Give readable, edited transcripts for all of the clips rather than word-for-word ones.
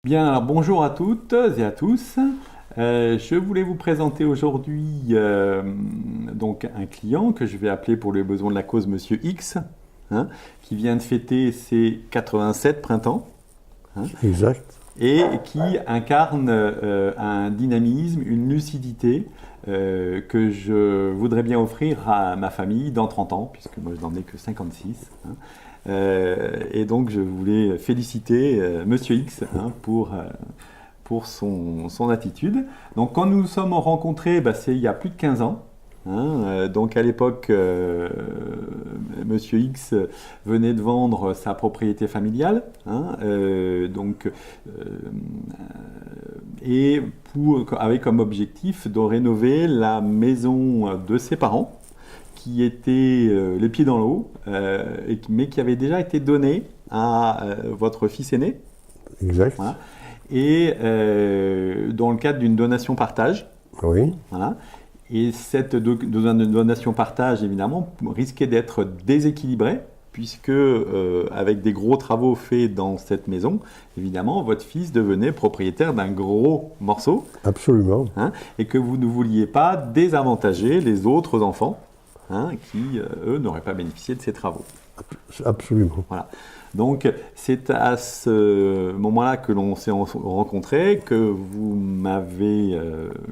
Bien, alors bonjour à toutes et à tous. Je voulais vous présenter aujourd'hui donc un client que je vais appeler pour les besoins de la cause Monsieur X, hein, qui vient de fêter ses 87 printemps, hein, Exact. et qui incarne un dynamisme, une lucidité que je voudrais bien offrir à ma famille dans 30 ans, puisque moi je n'en ai que 56. Hein. Et donc je voulais féliciter Monsieur X, hein, pour son attitude. Donc quand nous nous sommes rencontrés, c'est il y a plus de 15 ans. Hein, donc à l'époque, Monsieur X venait de vendre sa propriété familiale, hein, et avec comme objectif de rénover la maison de ses parents, qui était les pieds dans l'eau, mais qui avait déjà été donnée à votre fils aîné. Exact. Voilà. Et dans le cadre d'une donation-partage. Oui. Voilà. Et cette donation-partage, évidemment, risquait d'être déséquilibrée, puisque avec des gros travaux faits dans cette maison, évidemment, votre fils devenait propriétaire d'un gros morceau. Absolument. Hein, et que vous ne vouliez pas désavantager les autres enfants, hein, qui, eux, n'auraient pas bénéficié de ces travaux. Absolument. Voilà. Donc, c'est à ce moment-là que l'on s'est rencontrés, que vous m'avez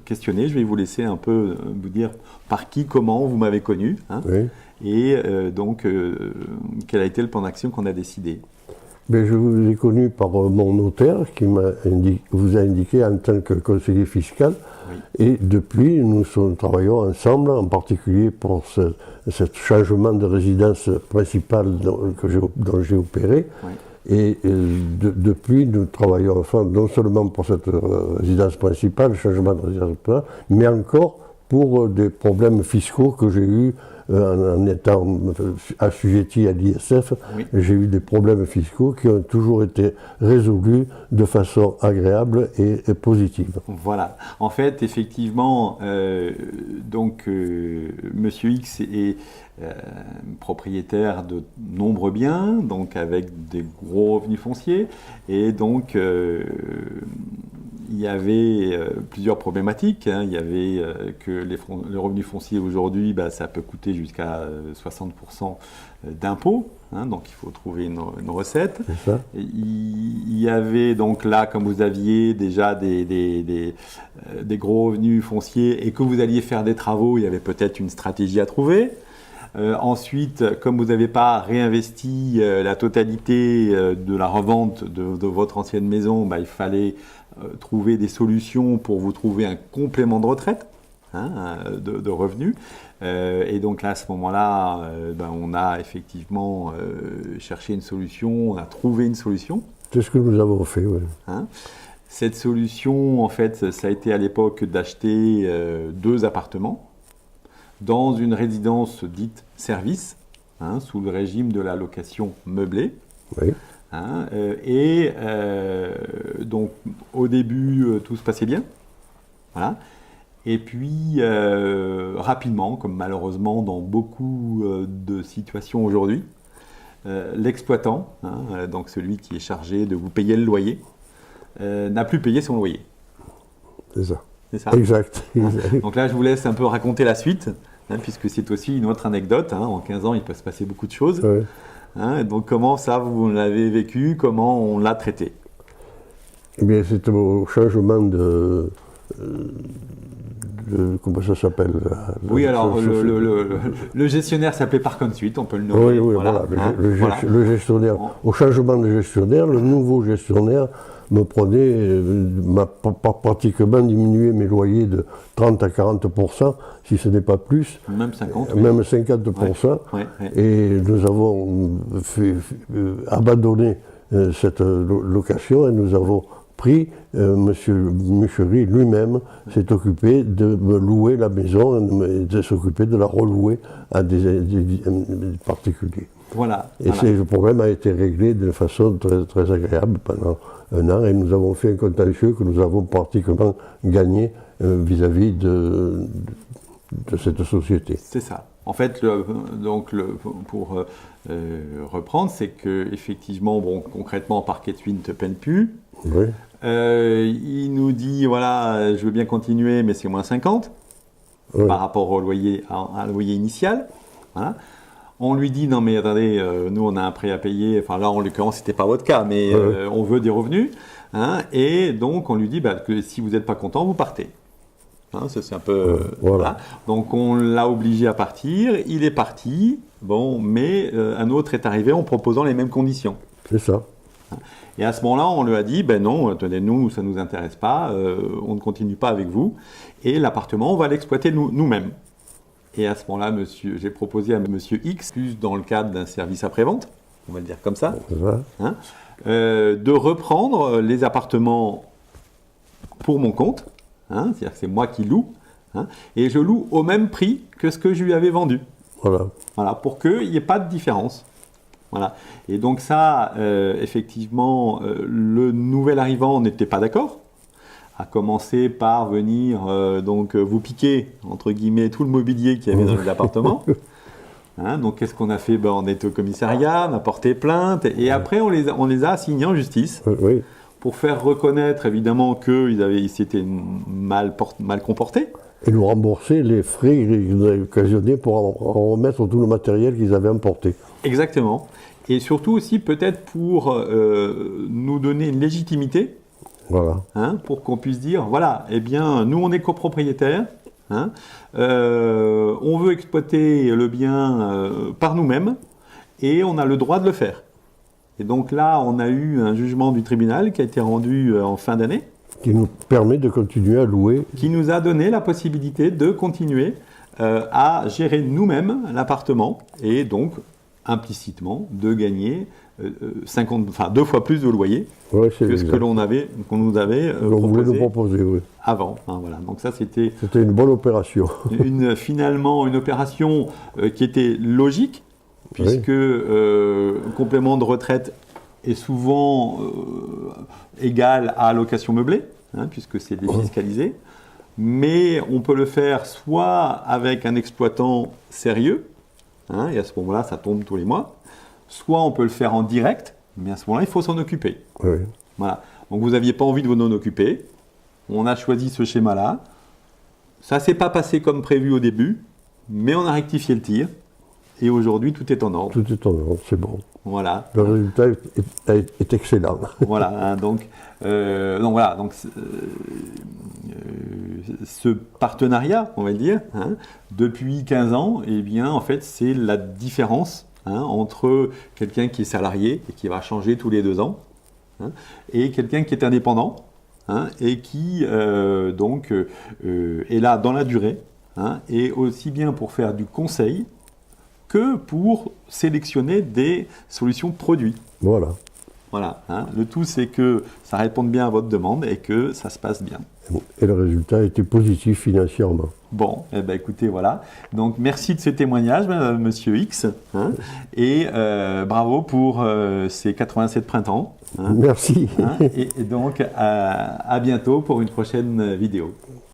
questionné. Je vais vous laisser un peu vous dire par qui, comment vous m'avez connu, hein, Oui. et quel a été le plan d'action qu'on a décidé. Mais je vous ai connu par mon notaire qui vous a indiqué en tant que conseiller fiscal. Oui. Et depuis, nous travaillons ensemble, en particulier pour ce changement de résidence principale dont j'ai opéré. Oui. Et depuis, nous travaillons ensemble non seulement pour cette résidence principale, changement de résidence principale, mais encore pour des problèmes fiscaux que j'ai eus en étant assujetti à l'ISF. Oui. J'ai eu des problèmes fiscaux qui ont toujours été résolus de façon agréable et positive. Voilà. En fait, effectivement, Monsieur X est propriétaire de nombreux biens, donc avec des gros revenus fonciers, et donc il y avait plusieurs problématiques. Hein. Il y avait que les revenus fonciers aujourd'hui, ça peut coûter jusqu'à 60% d'impôts, hein, donc il faut trouver une recette. C'est ça. Il y avait donc là, comme vous aviez déjà des gros revenus fonciers et que vous alliez faire des travaux, il y avait peut-être une stratégie à trouver. Ensuite, comme vous n'avez pas réinvesti la totalité de la revente de votre ancienne maison, il fallait trouver des solutions pour vous trouver un complément de retraite, hein, de revenus. Et donc là, à ce moment-là, on a effectivement cherché une solution, on a trouvé une solution. C'est ce que nous avons fait, oui. Hein. Cette solution, en fait, ça a été à l'époque d'acheter 2 appartements dans une résidence dite service, hein, sous le régime de la location meublée. Oui. Hein, donc au début, tout se passait bien. Voilà. Et puis, rapidement, comme malheureusement dans beaucoup de situations aujourd'hui, l'exploitant, hein, donc celui qui est chargé de vous payer le loyer, n'a plus payé son loyer. C'est ça. C'est ça. Exact. Donc là, je vous laisse un peu raconter la suite, hein, puisque c'est aussi une autre anecdote. Hein. En 15 ans, il peut se passer beaucoup de choses. Oui. Hein, donc comment ça, vous l'avez vécu, comment on l'a traité? Eh bien, c'est au changement de comment ça s'appelle? Oui, alors le gestionnaire s'appelait Park Suite, on peut le nommer. Oui, oui, voilà. Le gestionnaire, au changement de gestionnaire, le nouveau gestionnaire m'a pratiquement diminué mes loyers de 30 à 40%, si ce n'est pas plus. Même 50%. Même 50%. Ouais. Et nous avons abandonné cette location et nous avons pris, M. Michery lui-même s'est occupé de me louer la maison et de s'occuper de la relouer à des particuliers. Voilà. Et le problème a été réglé de façon très, très agréable pendant 1 an et nous avons fait un contentieux que nous avons pratiquement gagné vis-à-vis de cette société. C'est ça. En fait, pour reprendre, c'est que effectivement, concrètement, Parquet Suite ne te peine plus. Oui. Il nous dit, voilà, je veux bien continuer, mais c'est moins 50 Oui. par rapport au loyer, à loyer initial. Voilà. On lui dit, non mais attendez, nous on a un prêt à payer, enfin là en l'occurrence c'était pas votre cas, mais on veut des revenus. Hein, et donc on lui dit que si vous n'êtes pas content, vous partez. Hein, ça, c'est un peu... voilà. Donc on l'a obligé à partir, il est parti, bon, mais un autre est arrivé en proposant les mêmes conditions. C'est ça. Et à ce moment-là, on lui a dit, ben non, attendez, nous, ça ne nous intéresse pas, on ne continue pas avec vous, et l'appartement, on va l'exploiter nous-mêmes. Et à ce moment-là, j'ai proposé à monsieur X, plus dans le cadre d'un service après-vente, on va le dire comme ça, hein, de reprendre les appartements pour mon compte, hein, c'est-à-dire que c'est moi qui loue, hein, et je loue au même prix que ce que je lui avais vendu. Voilà. Voilà, pour qu'il n'y ait pas de différence. Voilà. Et donc ça, effectivement, le nouvel arrivant n'était pas d'accord, à commencer par venir donc vous piquer, entre guillemets, tout le mobilier qu'il y avait dans l'appartement. Hein, donc qu'est-ce qu'on a fait? On est au commissariat, on a porté plainte, et après on les a assignés en justice. Oui. Pour faire reconnaître évidemment qu'ils s'étaient mal comportés. Et nous rembourser les frais qu'ils avaient occasionnés pour en remettre tout le matériel qu'ils avaient importé. Exactement. Et surtout aussi peut-être pour nous donner une légitimité, voilà. Hein, pour qu'on puisse dire, voilà, eh bien, nous on est copropriétaires, hein, on veut exploiter le bien par nous-mêmes et on a le droit de le faire. Et donc là, on a eu un jugement du tribunal qui a été rendu en fin d'année. Qui nous permet de continuer à louer. Qui nous a donné la possibilité de continuer à gérer nous-mêmes l'appartement et donc implicitement de gagner 2 fois plus de loyer que ce que qu'on nous avait proposé oui. Avant. Hein, voilà. Donc ça, c'était une bonne opération. Finalement, une opération qui était logique, puisque complément de retraite est souvent égal à allocation meublée, hein, puisque c'est défiscalisé. Mais on peut le faire soit avec un exploitant sérieux, hein, et à ce moment-là, ça tombe tous les mois, soit on peut le faire en direct, mais à ce moment-là, il faut s'en occuper. Oui. Voilà. Donc vous n'aviez pas envie de vous en occuper, on a choisi ce schéma-là, ça ne s'est pas passé comme prévu au début, mais on a rectifié le tir, et aujourd'hui, tout est en ordre. Tout est en ordre, c'est bon. Voilà. Le résultat est excellent. Voilà. Hein, donc voilà. Donc ce partenariat, on va le dire, hein, depuis 15 ans, eh bien, en fait, c'est la différence entre quelqu'un qui est salarié et qui va changer tous les 2 ans, hein, et quelqu'un qui est indépendant, hein, et qui est là dans la durée, hein, et aussi bien pour faire du conseil que pour sélectionner des solutions produits. Voilà. Voilà. Hein. Le tout, c'est que ça réponde bien à votre demande et que ça se passe bien. Et le résultat était positif financièrement. Bon, eh ben, écoutez, voilà. Donc, merci de ce témoignage, monsieur X. Hein, et bravo pour ces 87 printemps. Hein, merci. Hein, et donc, à bientôt pour une prochaine vidéo.